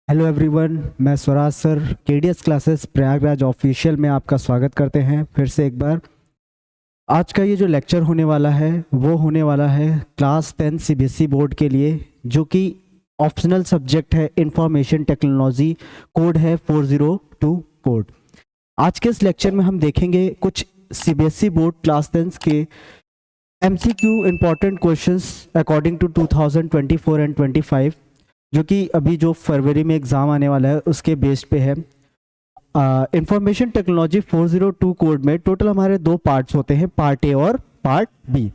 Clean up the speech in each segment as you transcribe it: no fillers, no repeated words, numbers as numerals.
Hello everyone, मैं Swaraj sir KDS classes Prayagraj official में आपका स्वागत करते हैं फिर से एक बार। आज का ये जो लेक्चर होने वाला है वो होने वाला है क्लास 10 सीबीएसई बोर्ड के लिए, जो कि ऑप्शनल सब्जेक्ट है इंफॉर्मेशन टेक्नोलॉजी। कोड है 402 कोड। आज के इस लेक्चर में हम देखेंगे कुछ सीबीएसई बोर्ड क्लास 10 के MCQ important questions according to 2024 and 25, जो कि अभी जो फरवरी में एग्ज़ाम आने वाला है उसके बेस पे है। इंफॉर्मेशन टेक्नोलॉजी 402 कोड में टोटल हमारे दो पार्ट्स होते हैं, पार्ट ए और पार्ट बी।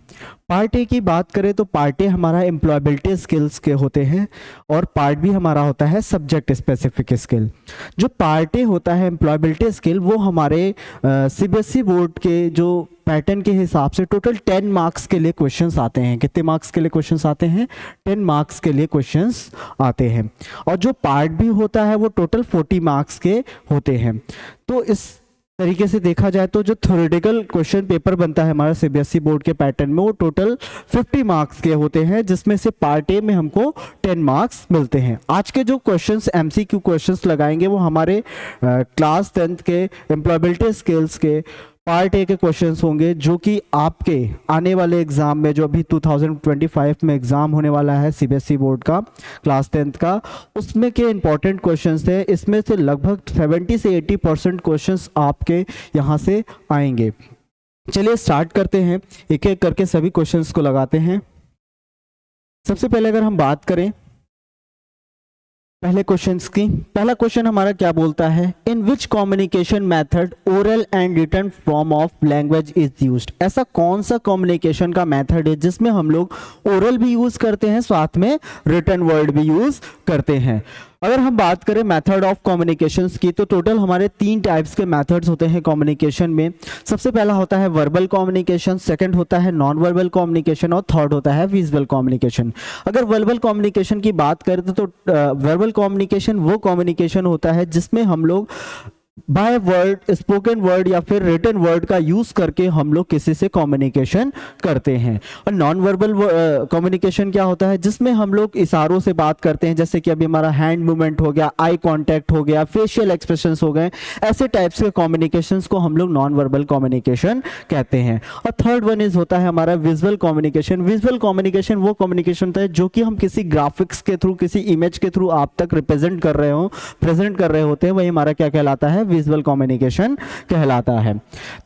पार्ट ए की बात करें तो पार्ट ए हमारा एम्प्लॉयबिलिटी स्किल्स के होते हैं और पार्ट बी हमारा होता है सब्जेक्ट स्पेसिफिक स्किल। जो पार्ट ए होता है एम्प्लॉयबिलिटी स्किल, वो हमारे सीबीएसई बोर्ड के जो पैटर्न के हिसाब से टोटल 10 मार्क्स के लिए क्वेश्चंस आते हैं। कितने मार्क्स के लिए क्वेश्चंस आते हैं? 10 मार्क्स के लिए क्वेश्चंस आते हैं। और जो पार्ट बी होता है वो टोटल 40 मार्क्स के होते हैं। तो इस तरीके से देखा जाए तो जो थ्योरेटिकल क्वेश्चन पेपर बनता है हमारा सीबीएसई बोर्ड के पैटर्न में, वो टोटल 50 मार्क्स के होते हैं, जिसमें से पार्ट ए में हमको 10 मार्क्स मिलते हैं। आज के जो क्वेश्चंस एमसीक्यू क्वेश्चंस लगाएंगे वो हमारे क्लास 10 के एम्प्लॉयबिलिटी स्किल्स के पार्ट ए के क्वेश्चंस होंगे, जो कि आपके आने वाले एग्जाम में, जो अभी 2025 में एग्जाम होने वाला है सीबीएसई बोर्ड का क्लास 10 का, उसमें के इंपॉर्टेंट क्वेश्चंस हैं। इसमें से लगभग 70 से 80% क्वेश्चंस आपके यहाँ से आएंगे। चलिए स्टार्ट करते हैं, एक एक करके सभी क्वेश्चंस को लगाते हैं। सबसे पहले अगर हम बात करें पहले क्वेश्चंस की, पहला क्वेश्चन हमारा क्या बोलता है? In which communication method oral and written form of language is used. ऐसा कौन सा कम्युनिकेशन का मेथड है जिसमें हम लोग ओरल भी यूज करते हैं, साथ में रिटन वर्ड भी यूज करते हैं? अगर हम बात करें मेथड ऑफ कम्युनिकेशंस की, तो टोटल हमारे 3 टाइप्स के मेथड्स होते हैं कम्युनिकेशन में। सबसे पहला होता है वर्बल कम्युनिकेशन, सेकंड होता है नॉन वर्बल कम्युनिकेशन और थर्ड होता है विजुअल कम्युनिकेशन। अगर वर्बल कम्युनिकेशन की बात करें तो वर्बल कम्युनिकेशन वो कम्युनिकेशन होता है जिसमें हम लोग बाय वर्ड, स्पोकन वर्ड या फिर रिटन वर्ड का यूज करके हम लोग किसी से कम्युनिकेशन करते हैं। और नॉन वर्बल कम्युनिकेशन क्या होता है? जिसमें हम लोग इशारों से बात करते हैं, जैसे कि अभी हमारा हैंड मूवमेंट हो गया, आई कांटेक्ट हो गया, फेशियल एक्सप्रेशंस हो गए। ऐसे टाइप्स के कम्युनिकेशंस को हम लोग नॉन वर्बल कम्युनिकेशन कहते हैं। और थर्ड वन इज होता है हमारा विजुअल कम्युनिकेशन। विजुअल कम्युनिकेशन वो कम्युनिकेशन होता है जो कि हम किसी ग्राफिक्स के थ्रू, किसी इमेज के थ्रू आप तक रिप्रेजेंट कर रहे हो, प्रेजेंट कर रहे होते हैं, वही हमारा क्या कहलाता है? विजुअल कम्युनिकेशन कहलाता है।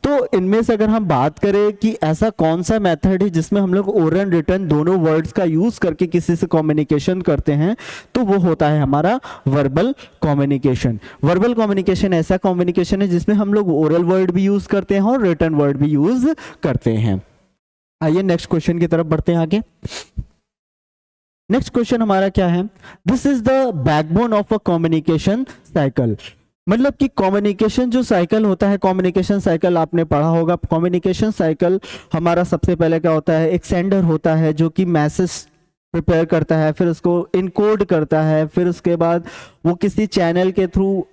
तो इनमें से अगर हम बात करें कि ऐसा कौन सा मेथड है जिसमें हम लोग ओरल रिटन दोनों वर्ड्स का यूज करके किसी से कम्युनिकेशन करते हैं, तो वो होता है हमारा वर्बल कम्युनिकेशन। वर्बल कम्युनिकेशन ऐसा कम्युनिकेशन है जिसमें हम लोग ओरल वर्ड भी यूज करते हैं और रिटन वर्ड भी यूज करते हैं। आइए नेक्स्ट क्वेश्चन की तरफ बढ़ते हैं आगे। नेक्स्ट क्वेश्चन हमारा क्या है? This is the backbone of a communication cycle. मतलब कि कम्युनिकेशन जो साइकिल होता है, कम्युनिकेशन साइकिल आपने पढ़ा होगा। कम्युनिकेशन साइकिल हमारा सबसे पहले क्या होता है? एक सेंडर होता है जो कि मैसेज प्रिपेयर करता है, फिर उसको इनकोड करता है, फिर उसके बाद वो किसी चैनल के थ्रू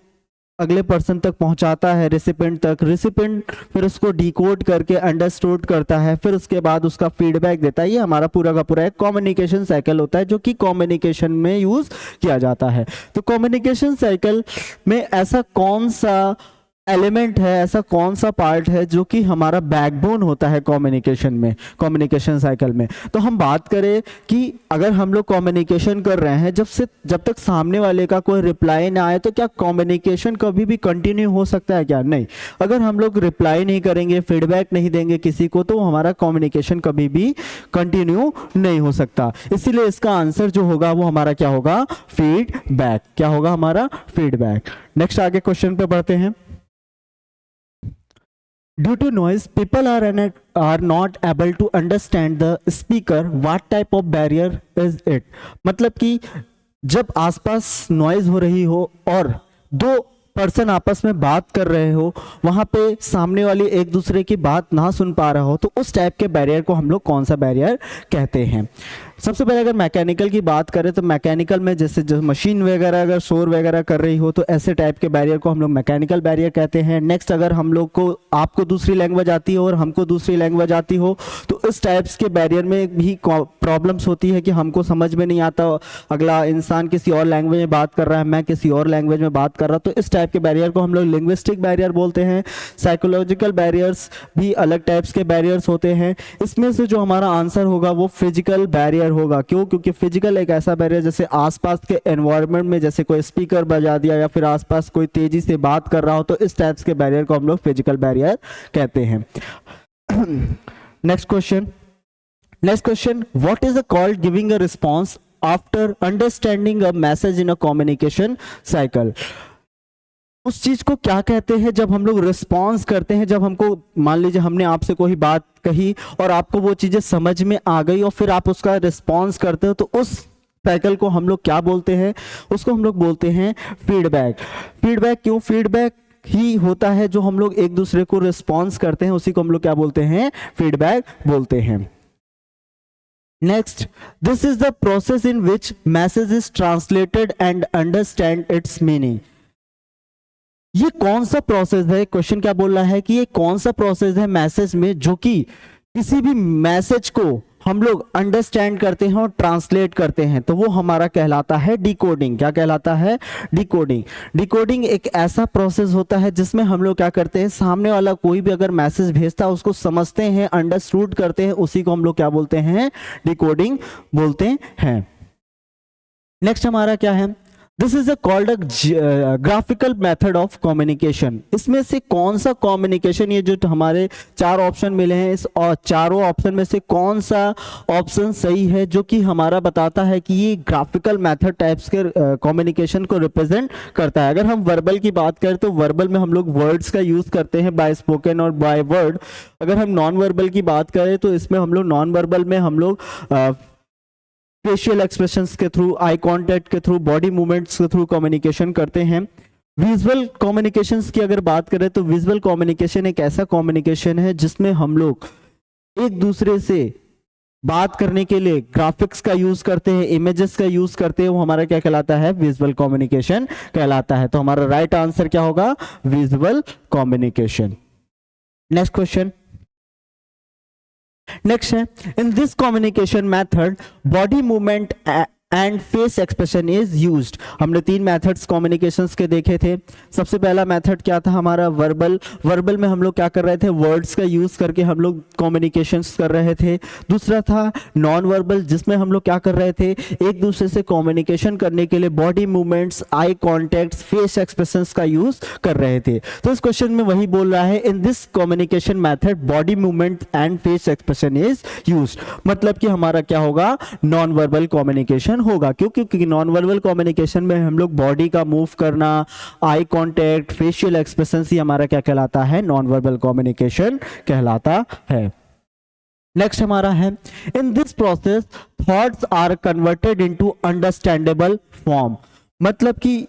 अगले पर्सन तक पहुंचाता है, रेसिपिएंट तक। रेसिपिएंट फिर उसको डिकोड करके अंडरस्टूड करता है, फिर उसके बाद उसका फीडबैक देता है। ये हमारा पूरा का पूरा एक कम्युनिकेशन साइकिल होता है जो कि कम्युनिकेशन में यूज किया जाता है। तो कम्युनिकेशन साइकिल में ऐसा कौन सा एलिमेंट है, ऐसा कौन सा पार्ट है जो कि हमारा बैकबोन होता है कम्युनिकेशन में, कम्युनिकेशन साइकिल में? तो हम बात करें कि अगर हम लोग कम्युनिकेशन कर रहे हैं, जब तक सामने वाले का कोई रिप्लाई ना आए, तो क्या कम्युनिकेशन कभी भी कंटिन्यू हो सकता है क्या? नहीं। अगर हम लोग रिप्लाई नहीं करेंगे, फीडबैक नहीं देंगे किसी को, तो हमारा कम्युनिकेशन कभी भी कंटिन्यू नहीं हो सकता। इसीलिए इसका आंसर जो होगा वो हमारा क्या होगा? फीडबैक। क्या होगा हमारा? फीडबैक। नेक्स्ट आगे क्वेश्चन पे बढ़ते हैं। Due to noise, people are not able to understand the speaker. What type of barrier is it? मतलब कि जब आसपास नॉइज हो रही हो और दो पर्सन आपस में बात कर रहे हो, वहां पे सामने वाली एक दूसरे की बात ना सुन पा रहा हो, तो उस टाइप के बैरियर को हम लोग कौन सा बैरियर कहते हैं? सबसे पहले अगर मैकेनिकल की बात करें तो मैकेनिकल में जैसे जो मशीन वगैरह अगर शोर वगैरह कर रही हो तो ऐसे टाइप के बैरियर को हम लोग मैकेनिकल बैरियर कहते हैं। नेक्स्ट, अगर हम लोग को आपको दूसरी लैंग्वेज आती हो और हमको दूसरी लैंग्वेज आती हो तो इस टाइप्स के बैरियर में भी प्रॉब्लम्स होती है कि हमको समझ में नहीं आता, अगला इंसान किसी और लैंग्वेज में बात कर रहा है, मैं किसी और लैंग्वेज में बात कर रहा हूँ, तो इस टाइप के बैरियर को हम लोग लिंग्विस्टिक बैरियर बोलते हैं। साइकोलॉजिकल बैरियर्स भी अलग टाइप्स के बैरियर्स होते हैं। इसमें से जो हमारा आंसर होगा वो फिजिकल बैरियर होगा। क्यों? क्योंकि फिजिकल एक ऐसा बैरियर जैसे आसपास के एनवायरनमेंट में जैसे कोई स्पीकर बजा दिया या फिर आसपास कोई तेजी से बात कर रहा हो तो इस टाइप्स के बैरियर को हम लोग फिजिकल बैरियर कहते हैं। Next question, what is called giving a response after understanding a message in a communication cycle? उस चीज को क्या कहते हैं जब हम लोग रिस्पॉन्स करते हैं, जब हमको मान लीजिए हमने आपसे कोई बात कही और आपको वो चीजें समझ में आ गई और फिर आप उसका रिस्पॉन्स करते हो तो उस साइकिल को हम लोग क्या बोलते हैं? उसको हम लोग बोलते हैं फीडबैक। फीडबैक क्यों? फीडबैक ही होता है जो हम लोग एक दूसरे को रिस्पॉन्स करते हैं, उसी को हम लोग क्या बोलते हैं? फीडबैक बोलते हैं। Next, this is the process in which message is translated and understand it's meaning. ये कौन सा प्रोसेस है? क्वेश्चन क्या बोल रहा है कि ये कौन सा प्रोसेस है मैसेज में जो कि किसी भी मैसेज को हम लोग अंडरस्टैंड करते हैं और ट्रांसलेट करते हैं, तो वो हमारा कहलाता है डिकोडिंग। क्या कहलाता है? डिकोडिंग। डिकोडिंग एक ऐसा प्रोसेस होता है जिसमें हम लोग क्या करते हैं, सामने वाला कोई भी अगर मैसेज भेजता है उसको समझते हैं, अंडरस्टूड करते हैं, उसी को हम लोग क्या बोलते हैं? डिकोडिंग बोलते हैं। नेक्स्ट हमारा क्या है? This is called a graphical method of communication. इसमें से कौन सा कम्युनिकेशन, ये जो हमारे चार ऑप्शन मिले हैं, इस और चारों ऑप्शन में से कौन सा ऑप्शन सही है जो कि हमारा बताता है कि ये ग्राफिकल मेथड टाइप्स के कम्युनिकेशन को रिप्रेजेंट करता है? अगर हम वर्बल की बात करें तो वर्बल में हम लोग वर्ड्स का यूज करते हैं, बाय स्पोकन और बाय वर्ड। अगर हम नॉन वर्बल की बात करें तो इसमें हम लोग नॉन वर्बल में हम लोग फेशियल एक्सप्रेशंस के थ्रू, आई कांटेक्ट के थ्रू, बॉडी मूवमेंट्स के थ्रू कम्युनिकेशन करते हैं। विजुअल कम्युनिकेशंस की अगर बात करें तो विजुअल कम्युनिकेशन एक ऐसा कम्युनिकेशन है जिसमें हम लोग एक दूसरे से बात करने के लिए ग्राफिक्स का यूज करते हैं, इमेजेस का यूज करते हैं, वो हमारा क्या कहलाता है? विजुअल कम्युनिकेशन कहलाता है। तो हमारा राइट आंसर क्या होगा? Visual communication. Next question, next है, in this communication method body movement and face expression is used. हमने तीन मेथड्स कम्युनिकेशंस के देखे थे। सबसे पहला मेथड क्या था हमारा? वर्बल। वर्बल में हम लोग क्या कर रहे थे? वर्ड्स का यूज करके हम लोग कम्युनिकेशंस कर रहे थे। दूसरा था नॉन वर्बल, जिसमें हम लोग क्या कर रहे थे? एक दूसरे से कम्युनिकेशन करने के लिए बॉडी मूवमेंट्स, आई कॉन्टेक्ट्स, फेस एक्सप्रेशंस का यूज कर रहे थे। तो इस क्वेश्चन में वही बोल रहा है, in this communication method body movement and face expression is used. मतलब कि हमारा क्या होगा? नॉन वर्बल कम्युनिकेशन होगा। क्यों? क्योंकि नॉन वर्बल कम्युनिकेशन में हम लोग बॉडी का मूव करना, आई कांटेक्ट, फेशियल एक्सप्रेशन ही हमारा क्या कहलाता है? नॉन वर्बल कम्युनिकेशन कहलाता है। नेक्स्ट हमारा है, in this process thoughts are converted into understandable form. मतलब कि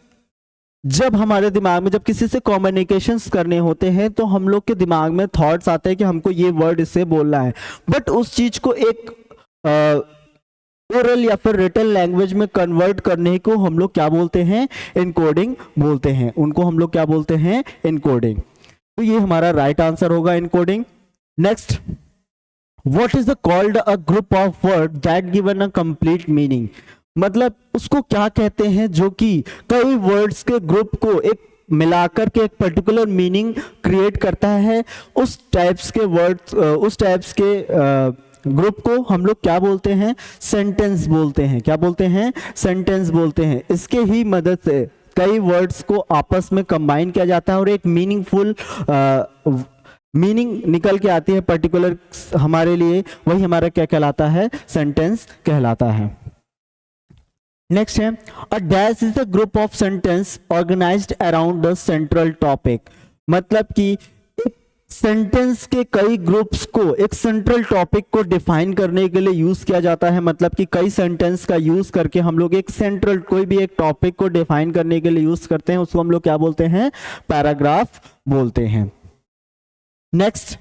जब हमारे दिमाग में, जब किसी से कम्युनिकेशंस करने होते हैं तो हम लोग के दिमाग में थॉट्स आते हैं कि हमको ये वर्ड इससे बोलना है, बट उस चीज को एक ओरल या फिर रिटन लैंग्वेज में कन्वर्ट करने को हम लोग क्या बोलते हैं? इनकोडिंग बोलते हैं। उनको हम लोग क्या बोलते हैं? इनकोडिंग। तो ये हमारा राइट आंसर होगा, encoding. Next, what is the called a group of word that given a complete meaning. मतलब उसको क्या कहते हैं जो कि कई वर्ड्स के ग्रुप को एक मिलाकर के एक पर्टिकुलर मीनिंग क्रिएट करता है? उस टाइप्स के वर्ड्स, उस टाइप्स के ग्रुप को हम लोग क्या बोलते हैं? सेंटेंस बोलते हैं। क्या बोलते हैं? सेंटेंस बोलते हैं। इसके ही मदद से कई वर्ड्स को आपस में कंबाइन किया जाता है और एक मीनिंगफुल मीनिंग निकल के आती है पर्टिकुलर हमारे लिए, वही हमारा क्या कहलाता है? सेंटेंस कहलाता है। नेक्स्ट है, a dash is a group of sentence organized around the central topic. मतलब कि सेंटेंस के कई ग्रुप्स को एक सेंट्रल टॉपिक को डिफाइन करने के लिए यूज किया जाता है। मतलब कि कई सेंटेंस का यूज करके हम लोग एक सेंट्रल, कोई भी एक टॉपिक को डिफाइन करने के लिए यूज करते हैं, उसको हम लोग क्या बोलते हैं? पैराग्राफ बोलते हैं। Next,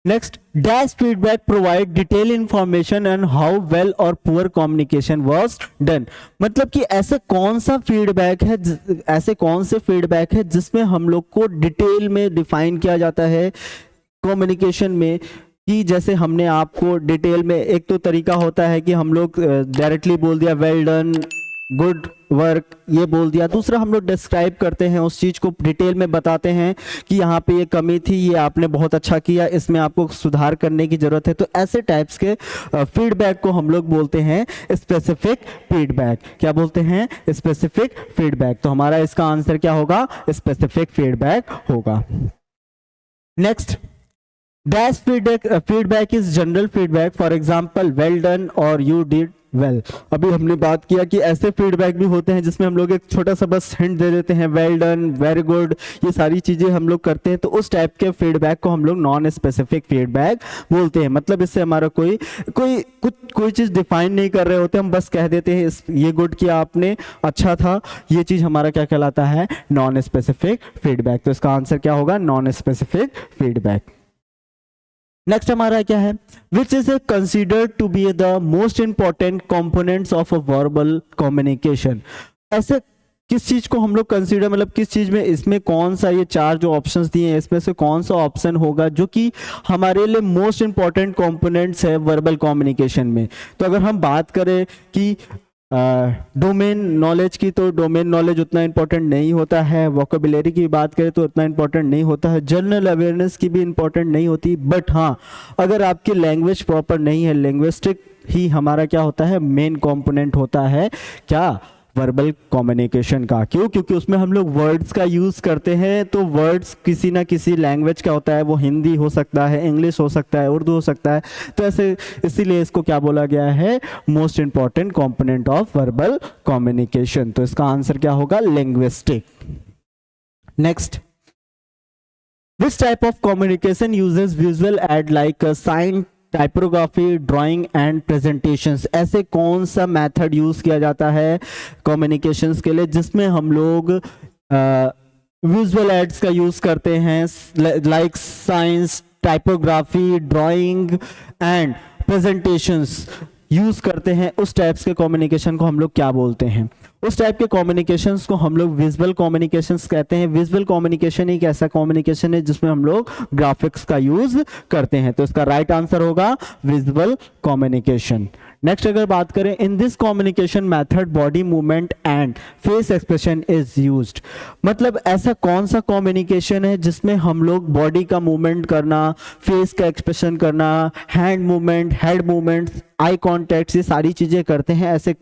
next, dash feedback provide detail information and how well और पुअर कम्युनिकेशन वाज डन। मतलब कि ऐसे कौन सा फीडबैक है, ऐसे कौन से फीडबैक है जिसमें हम लोग को डिटेल में डिफाइन किया जाता है कम्युनिकेशन में, कि जैसे हमने आपको डिटेल में, एक तो तरीका होता है कि हम लोग डायरेक्टली बोल दिया वेल डन, गुड वर्क, ये बोल दिया। दूसरा, हम लोग डिस्क्राइब करते हैं उस चीज़ को, डिटेल में बताते हैं कि यहाँ पे ये कमी थी, ये आपने बहुत अच्छा किया, इसमें आपको सुधार करने की ज़रूरत है। तो ऐसे टाइप्स के फीडबैक को हम लोग बोलते हैं स्पेसिफिक फीडबैक। क्या बोलते हैं? Specific feedback. तो हमारा इसका आंसर क्या होगा? स्पेसिफिक फीडबैक होगा। Next, dash feedback is general feedback, for example well done और यू डिड वेल। अभी हमने बात किया कि ऐसे फीडबैक भी होते हैं जिसमें हम लोग एक छोटा सा बस हिंट दे देते हैं, वेल डन, वेरी गुड, ये सारी चीजें हम लोग करते हैं। तो उस टाइप के फीडबैक को हम लोग नॉन स्पेसिफिक फीडबैक बोलते हैं। मतलब इससे हमारा कोई चीज डिफाइन नहीं कर रहे होते, हम बस कह देते हैं ये गुड किया आपने, अच्छा था, ये चीज हमारा क्या कहलाता है? Non specific feedback. तो इसका आंसर क्या होगा? Non specific feedback. नेक्स्ट हमारा क्या है? Which is considered to be the most important components of a verbal communication. ऐसे किस चीज को हम लोग कंसीडर, मतलब किस चीज में, इसमें कौन सा, ये चार जो ऑप्शंस दिए हैं इसमें से कौन सा ऑप्शन होगा जो कि हमारे लिए मोस्ट इंपॉर्टेंट कंपोनेंट्स है वर्बल कम्युनिकेशन में। तो अगर हम बात करें कि डोमेन नॉलेज की, तो डोमेन नॉलेज उतना इंपॉर्टेंट नहीं होता है। वोकेबुलरी की बात करें तो उतना इंपॉर्टेंट नहीं होता है। जनरल अवेयरनेस की भी इंपॉर्टेंट नहीं होती। बट हाँ, अगर आपकी लैंग्वेज प्रॉपर नहीं है, लिंग्विस्टिक ही हमारा क्या होता है? मेन कंपोनेंट होता है क्या? वर्बल कम्युनिकेशन का। क्यों? क्योंकि उसमें हम लोग वर्ड्स का यूज करते हैं। तो वर्ड्स किसी ना किसी लैंग्वेज का होता है, वो हिंदी हो सकता है, इंग्लिश हो सकता है, उर्दू हो सकता है। तो ऐसे इसीलिए इसको क्या बोला गया है? Most important component of verbal communication. तो इसका आंसर क्या होगा? Linguistic. Next, which type of communication uses visual aid like sign, typography, drawing and presentations. ऐसे कौन सा मेथड यूज किया जाता है कम्युनिकेशंस के लिए जिसमें हम लोग विजुअल एड्स का यूज करते हैं, like science, typography, drawing and presentations use करते हैं? उस टाइप्स के कम्युनिकेशन को हम लोग क्या बोलते हैं? उस टाइप के कम्युनिकेशंस को हम लोग विजुअल कम्युनिकेशंस कहते हैं। विजुअल कम्युनिकेशन एक ऐसा कम्युनिकेशन है जिसमें हम लोग ग्राफिक्स का यूज करते हैं। तो इसका राइट आंसर होगा विजुअल कम्युनिकेशन। नेक्स्ट अगर बात करें, इन this communication method body movement and face expression is used. मतलब ऐसा कौन सा कम्युनिकेशन है जिसमें हम लोग बॉडी का मूवमेंट करना, फेस का एक्सप्रेशन करना, hand movement, head movement, eye contact, ये सारी चीजें करते हैं? ऐसे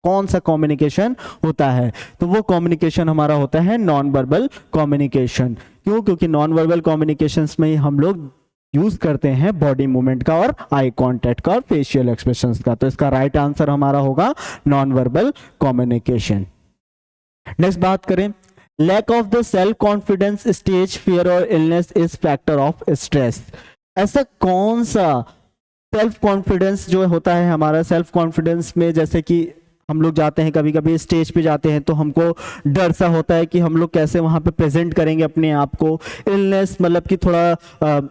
कौन सा कम्युनिकेशन होता है? तो वो कम्युनिकेशन हमारा होता है नॉन वर्बल कम्युनिकेशन। क्यों? क्योंकि नॉन वर्बल कम्युनिकेशंस में हम लोग यूज करते हैं बॉडी मूवमेंट का और आई कांटेक्ट का और फेशियल एक्सप्रेशंस का। तो इसका राइट आंसर हमारा होगा नॉन वर्बल कम्युनिकेशन। नेक्स्ट बात करें, lack of the self confidence, stage fear और illness is factor of stress. ऐसा कौन सा सेल्फ कॉन्फिडेंस जो होता है हमारा, सेल्फ कॉन्फिडेंस में जैसे कि हम लोग जाते हैं कभी कभी स्टेज पे जाते हैं तो हमको डर सा होता है कि हम लोग कैसे वहां पे प्रेजेंट करेंगे अपने आप को। इलनेस मतलब कि थोड़ा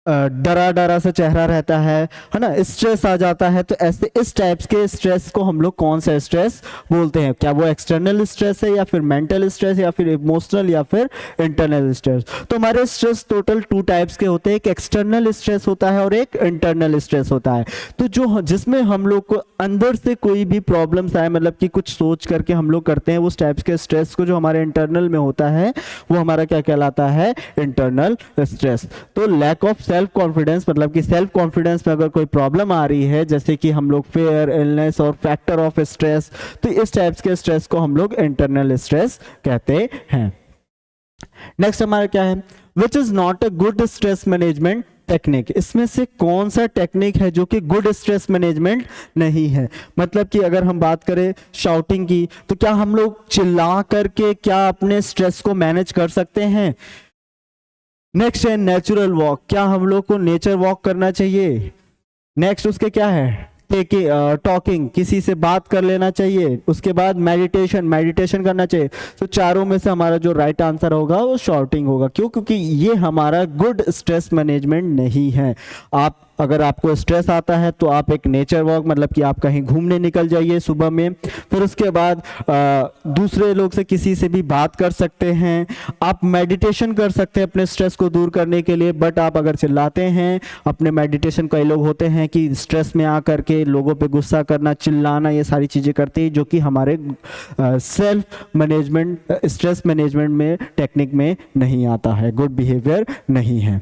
डरा डरा सा चेहरा रहता है ना, स्ट्रेस आ जाता है। तो ऐसे इस टाइप्स के स्ट्रेस को हम लोग कौन सा स्ट्रेस बोलते हैं? क्या वो एक्सटर्नल स्ट्रेस है या फिर मेंटल स्ट्रेस या फिर इमोशनल या फिर इंटरनल स्ट्रेस? तो हमारे स्ट्रेस टोटल 2 टाइप्स के होते हैं, एक एक्सटर्नल स्ट्रेस होता है और एक इंटरनल स्ट्रेस होता है। तो जो जिसमें हम लोग को अंदर से कोई भी प्रॉब्लम्स आए, मतलब कि कुछ सोच करके हम लोग करते हैं, उस टाइप्स के स्ट्रेस को जो हमारे इंटरनल में होता है वो हमारा क्या कहलाता है? Internal stress. तो लैक ऑफ सेल्फ कॉन्फिडेंस मतलब कि सेल्फ कॉन्फिडेंस में अगर कोई प्रॉब्लम आ रही है, जैसे कि हम लोग फेयर, इलनेस और फैक्टर ऑफ स्ट्रेस, तो इस टाइप्स के स्ट्रेस को हम लोग इंटरनल स्ट्रेस कहते हैं। नेक्स्ट हमारा क्या है? Which is not a good stress management technique. इसमें से कौन सा टेक्निक है जो कि गुड स्ट्रेस मैनेजमेंट नहीं है? मतलब कि अगर हम बात करें शाउटिंग की, तो क्या हम लोग चिल्ला करके क्या अपने स्ट्रेस को मैनेज कर सकते हैं? नेक्स्ट है नेचुरल वॉक, क्या हम लोग को नेचर वॉक करना चाहिए? नेक्स्ट उसके क्या है? टॉकिंग, किसी से बात कर लेना चाहिए, उसके बाद मेडिटेशन करना चाहिए। तो चारों में से हमारा जो राइट आंसर होगा वो शॉर्टिंग होगा। क्यों? क्योंकि ये हमारा गुड स्ट्रेस मैनेजमेंट नहीं है। आप अगर आपको स्ट्रेस आता है तो आप एक नेचर वॉक, मतलब कि आप कहीं घूमने निकल जाइए सुबह में, फिर उसके बाद दूसरे लोग से किसी से भी बात कर सकते हैं, आप मेडिटेशन कर सकते हैं अपने स्ट्रेस को दूर करने के लिए। बट आप अगर चिल्लाते हैं अपने मेडिटेशन, कई लोग होते हैं कि स्ट्रेस में आकर के लोगों पे गुस्सा करना, चिल्लाना, ये सारी चीज़ें करते हैं जो कि हमारे सेल्फ मैनेजमेंट, स्ट्रेस मैनेजमेंट में टेक्निक में नहीं आता है, गुड बिहेवियर नहीं है।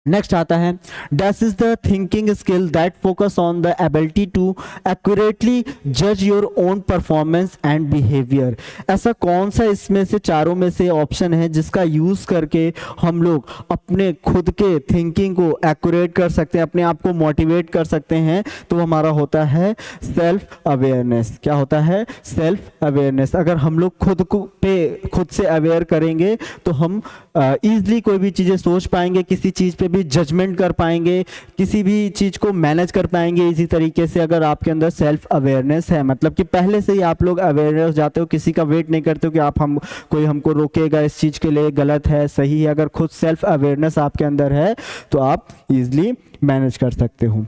नेक्स्ट आता है, this is the thinking skill that focus on the ability to accurately जज your own performance and behaviour. ऐसा कौन सा इसमें से चारों में से ऑप्शन है जिसका यूज करके हम लोग अपने खुद के थिंकिंग को एक्यूरेट कर सकते हैं, अपने आप को मोटिवेट कर सकते हैं? तो हमारा होता है सेल्फ अवेयरनेस। क्या होता है? Self awareness. अगर हम लोग खुद से अवेयर करेंगे तो हम ईजिली कोई भी चीज़ें सोच पाएंगे, किसी चीज़ पे भी जजमेंट कर पाएंगे, किसी भी चीज़ को मैनेज कर पाएंगे इसी तरीके से। अगर आपके अंदर सेल्फ अवेयरनेस है, मतलब कि पहले से ही आप लोग अवेयर हो जाते हो, किसी का वेट नहीं करते हो कि कोई हमको रोकेगा इस चीज़ के लिए, गलत है सही है। अगर खुद सेल्फ अवेयरनेस आपके अंदर है तो आप ईजिली मैनेज कर सकते हो।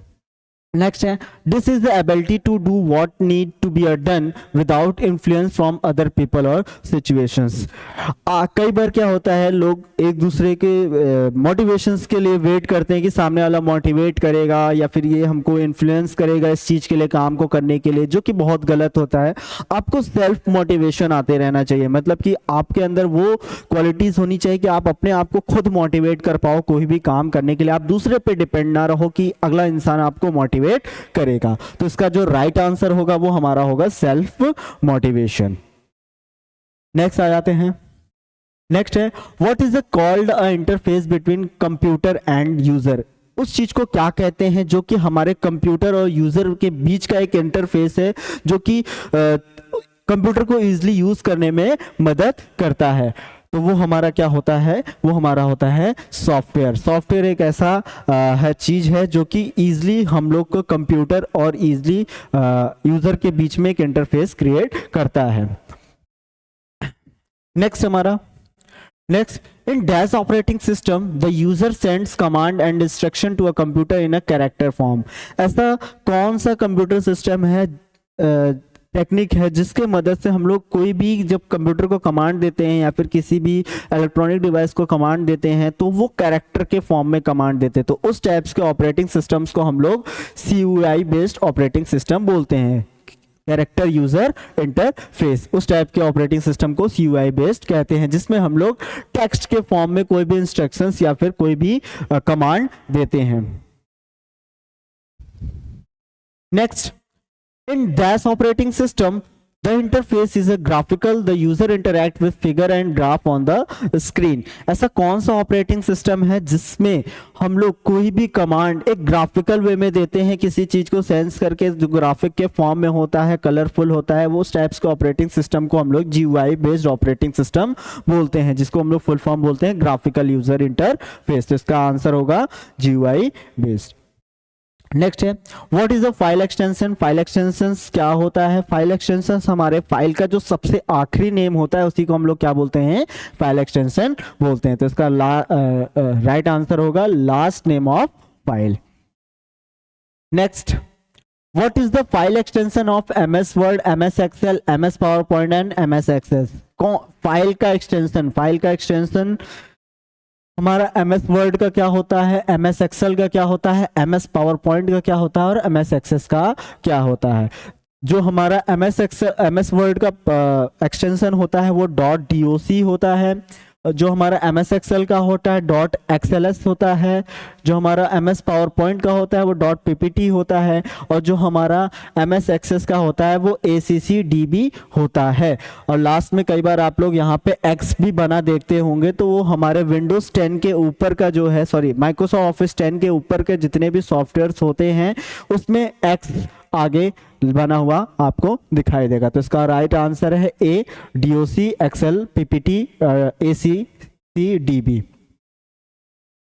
नेक्स्ट है, this is the ability to do what need to be done without influence from other people or situations. कई बार क्या होता है, लोग एक दूसरे के मोटिवेशंस के लिए वेट करते हैं कि सामने वाला मोटिवेट करेगा या फिर ये हमको इन्फ्लुएंस करेगा इस चीज़ के लिए, काम को करने के लिए, जो कि बहुत गलत होता है। आपको सेल्फ मोटिवेशन आते रहना चाहिए, मतलब कि आपके अंदर वो क्वालिटीज़ होनी चाहिए कि आप अपने आप को खुद मोटिवेट कर पाओ कोई भी काम करने के लिए। आप दूसरे पे डिपेंड ना रहो कि अगला इंसान आपको मोटिवेट करेगा। तो इसका जो राइट आंसर होगा वो हमारा होगा सेल्फ मोटिवेशन। नेक्स्ट आ जाते हैं। नेक्स्ट है, what is called a interface between computer and user. उस चीज को क्या कहते हैं जो कि हमारे कंप्यूटर और यूजर के बीच का एक इंटरफेस है, जो कि कंप्यूटर को इजीली यूज करने में मदद करता है। तो वो हमारा क्या होता है? वो हमारा होता है सॉफ्टवेयर। सॉफ्टवेयर एक ऐसा है चीज़ है जो कि ईजिली हम लोग को कंप्यूटर और ईजिली यूज़र के बीच में एक इंटरफेस क्रिएट करता है। नेक्स्ट हमारा, next, in dash operating system the user sends command and instruction to a computer in a character form. ऐसा कौन सा कंप्यूटर सिस्टम है, टेक्निक है, जिसके मदद से हम लोग कोई भी जब कंप्यूटर को कमांड देते हैं या फिर किसी भी इलेक्ट्रॉनिक डिवाइस को कमांड देते हैं तो वो कैरेक्टर के फॉर्म में कमांड देते हैं। तो उस टाइप्स के ऑपरेटिंग सिस्टम्स को हम लोग CUI बेस्ड ऑपरेटिंग सिस्टम बोलते हैं, कैरेक्टर यूजर इंटरफेस। उस टाइप के ऑपरेटिंग सिस्टम को CUI बेस्ड कहते हैं, जिसमें हम लोग टेक्स्ट के फॉर्म में कोई भी इंस्ट्रक्शंस या फिर कोई भी कमांड देते हैं। Next, in DAS operating system the interface is a graphical, the user interact with figure and graph on the screen। ऐसा कौन सा ऑपरेटिंग सिस्टम है जिसमें हम लोग कोई भी कमांड एक ग्राफिकल वे में देते हैं, किसी चीज को सेंस करके जो ग्राफिक के फॉर्म में होता है, कलरफुल होता है, वो टाइप्स के ऑपरेटिंग सिस्टम को हम लोग GUI बेस्ड ऑपरेटिंग सिस्टम बोलते हैं, जिसको हम लोग फुल फॉर्म बोलते हैं ग्राफिकल यूजर इंटरफेस। तो इसका आंसर होगा GUI बेस्ड। नेक्स्ट है, what is a file extension. File extension क्या होता है? फाइल एक्सटेंशन हमारे फाइल का जो सबसे आखिरी नेम होता है उसी को हम लोग क्या बोलते हैं? फाइल एक्सटेंशन बोलते हैं। तो इसका राइट आंसर होगा last name of file. Next, what is the file extension of MS word, MS excel, MS PowerPoint and MS access. File का एक्सटेंशन हमारा MS वर्ड का क्या होता है, MS एक्सेल का क्या होता है, MS पावरपॉइंट का क्या होता है और MS एक्सेस का क्या होता है। जो हमारा MS वर्ड का एक्सटेंशन होता है वो .doc होता है। जो हमारा MS एक्सेल का होता है .xls होता है। जो हमारा MS पावरपॉइंट का होता है वो .ppt होता है। और जो हमारा MS एक्सेस का होता है वो ACCDB होता है। और लास्ट में कई बार आप लोग यहाँ पे X भी बना देखते होंगे, तो वो हमारे विंडोज 10 के ऊपर का जो है, माइक्रोसॉफ्ट ऑफिस 10 के ऊपर के जितने भी सॉफ्टवेयर्स होते हैं उसमें X आगे बना हुआ आपको दिखाई देगा। तो इसका राइट आंसर है A, DOC, XL, PPT, ACCDB।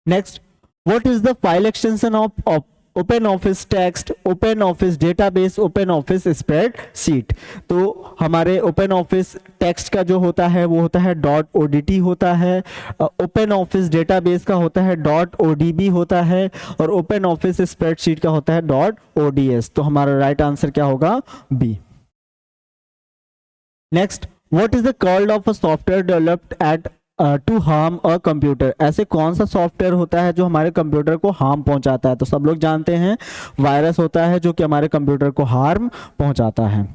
Next, what is the file extension of open office text, open office database, open office spreadsheet. तो हमारे ओपन ऑफिस टेक्स्ट का जो होता है वो होता है .odt होता है, ओपन ऑफिस डेटाबेस का होता है .odb होता है, और ओपन ऑफिस स्प्रेडशीट का होता है .ods। तो हमारा राइट आंसर क्या होगा? B. Next, what is the called of a software developed at to harm a computer? ऐसे कौन सा सॉफ्टवेयर होता है जो हमारे कंप्यूटर को हार्म पहुंचाता है? तो सब लोग जानते हैं वायरस होता है जो कि हमारे कंप्यूटर को हार्म पहुंचाता है।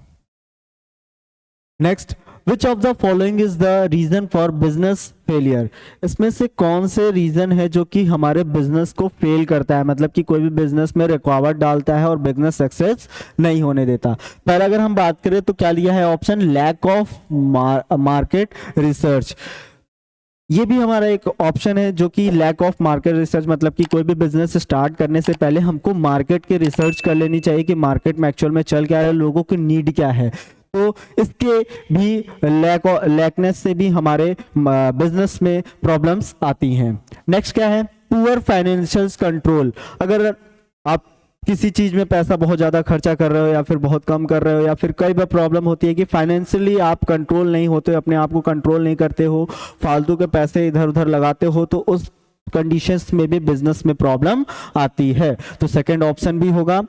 Next, which of the following is the reason for business failure? इसमें से कौन से रीजन है जो कि हमारे बिजनेस को फेल करता है, मतलब कि कोई भी बिजनेस में रुकावट डालता है और बिजनेस सक्सेस नहीं होने देता? पहले अगर हम बात करें तो क्या लिया है option? Lack of market research. ये भी हमारा एक ऑप्शन है जो कि लैक ऑफ मार्केट रिसर्च, मतलब कि कोई भी बिजनेस स्टार्ट करने से पहले हमको मार्केट के रिसर्च कर लेनी चाहिए कि मार्केट में एक्चुअल में चल क्या रहा है, लोगों की नीड क्या है। तो इसके भी लैकनेस से भी हमारे बिजनेस में प्रॉब्लम्स आती हैं। नेक्स्ट क्या है? Poor financial control. अगर आप किसी चीज में पैसा बहुत ज्यादा खर्चा कर रहे हो या फिर बहुत कम कर रहे हो, या फिर कई बार प्रॉब्लम होती है कि फाइनेंशियली आप कंट्रोल नहीं होते, अपने आप को कंट्रोल नहीं करते हो, फालतू के पैसे इधर उधर लगाते हो, तो उस कंडीशंस में भी बिजनेस में प्रॉब्लम आती है। तो सेकंड ऑप्शन भी होगा।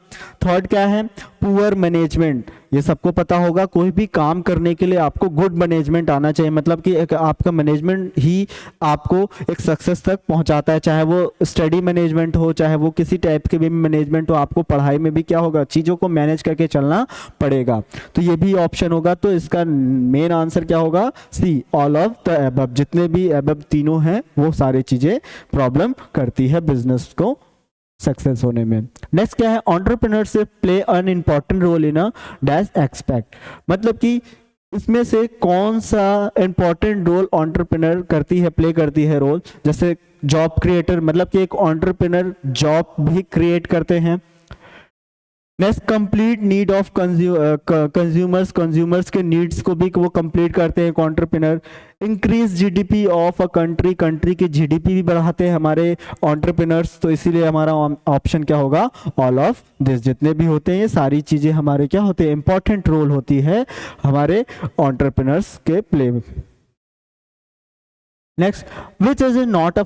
थर्ड क्या है? Poor management. ये सबको पता होगा, कोई भी काम करने के लिए आपको गुड मैनेजमेंट आना चाहिए, मतलब कि एक आपका मैनेजमेंट ही आपको एक सक्सेस तक पहुंचाता है, चाहे वो स्टडी मैनेजमेंट हो, चाहे वो किसी टाइप के भी मैनेजमेंट हो। आपको पढ़ाई में भी क्या होगा, चीज़ों को मैनेज करके चलना पड़ेगा। तो ये भी ऑप्शन होगा। तो इसका मेन आंसर क्या होगा? सी, ऑल ऑफ द अबव। जितने भी अबव तीनों हैं वो सारी चीज़ें प्रॉब्लम करती है बिजनेस को सक्सेस होने में। नेक्स्ट क्या है? Entrepreneurship play an important role in a dash expect. मतलब कि इसमें से कौन सा इंपॉर्टेंट रोल एंटरप्रेन्योर करती है, प्ले करती है रोल? जैसे जॉब क्रिएटर, मतलब कि एक एंटरप्रेन्योर जॉब भी क्रिएट करते हैं। Next, complete need of consumers के नीड्स को भी वो कंप्लीट करते हैं entrepreneur. Increase GDP of a country, country की जीडीपी भी बढ़ाते हैं हमारे एंटरप्रेन्योर्स। तो इसीलिए हमारा ऑप्शन क्या होगा? All of this. जितने भी होते हैं ये सारी चीजें हमारे क्या होते हैं? इंपॉर्टेंट रोल होती है हमारे एंटरप्रेन्योर्स के प्ले में। Next, which is not a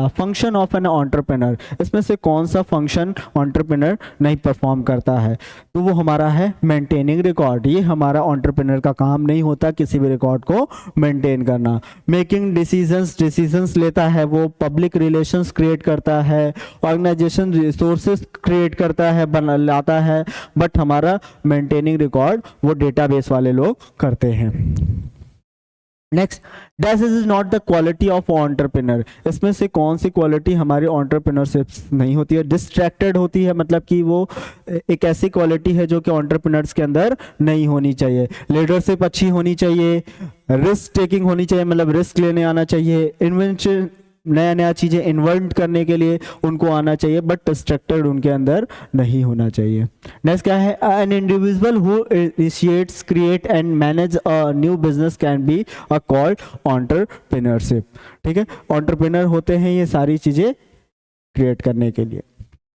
function of an entrepreneur? इसमें से कौन सा फंक्शन एंटरप्रेन्योर नहीं परफॉर्म करता है? तो वो हमारा है मेंटेनिंग रिकॉर्ड। ये हमारा एंटरप्रेन्योर का काम नहीं होता किसी भी रिकॉर्ड को मेंटेन करना। मेकिंग डिसीजंस लेता है वो। पब्लिक रिलेशंस क्रिएट करता है। ऑर्गेनाइजेशन रिसोर्सेज क्रिएट करता है, लाता है। बट हमारा मेंटेनिंग रिकॉर्ड वो डेटाबेस वाले लोग करते हैं। Next, dash is not the quality of entrepreneur. इसमें से कौन सी क्वालिटी हमारी एंटरप्रेन्योरशिप नहीं होती है? डिस्ट्रैक्टेड होती है, मतलब कि वो एक ऐसी क्वालिटी है जो कि एंटरप्रेन्योर्स के अंदर नहीं होनी चाहिए। लीडरशिप अच्छी होनी चाहिए, रिस्क टेकिंग होनी चाहिए, मतलब रिस्क लेने आना चाहिए, इन्वेंशन नया नया चीजें इन्वेंट करने के लिए उनको आना चाहिए, बट डिस्ट्रैक्टेड उनके अंदर नहीं होना चाहिए। नेक्स्ट क्या है? An individual who initiates, create and manage a new business can be a called entrepreneurship. ठीक है, एंटरप्रेन्योर होते हैं ये सारी चीजें क्रिएट करने के लिए।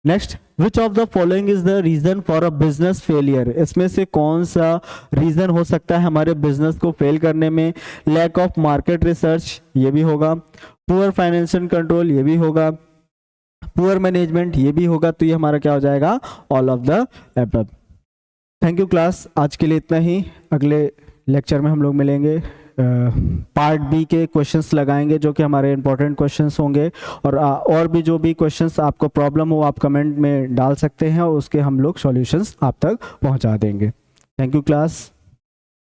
Next, which of the following is the reason for a business failure? इसमें से कौन सा रीजन हो सकता है हमारे बिजनेस को फेल करने में? लैक ऑफ मार्केट रिसर्च, ये भी होगा। पुअर फाइनेंशियल कंट्रोल, ये भी होगा। पुअर मैनेजमेंट, ये भी होगा। तो ये हमारा क्या हो जाएगा? All of the above. Thank you class, आज के लिए इतना ही। अगले लेक्चर में हम लोग मिलेंगे, पार्ट बी के क्वेश्चंस लगाएंगे जो कि हमारे इंपॉर्टेंट क्वेश्चंस होंगे। और भी जो भी क्वेश्चंस आपको प्रॉब्लम हो आप कमेंट में डाल सकते हैं और उसके हम लोग सॉल्यूशंस आप तक पहुंचा देंगे। Thank you class.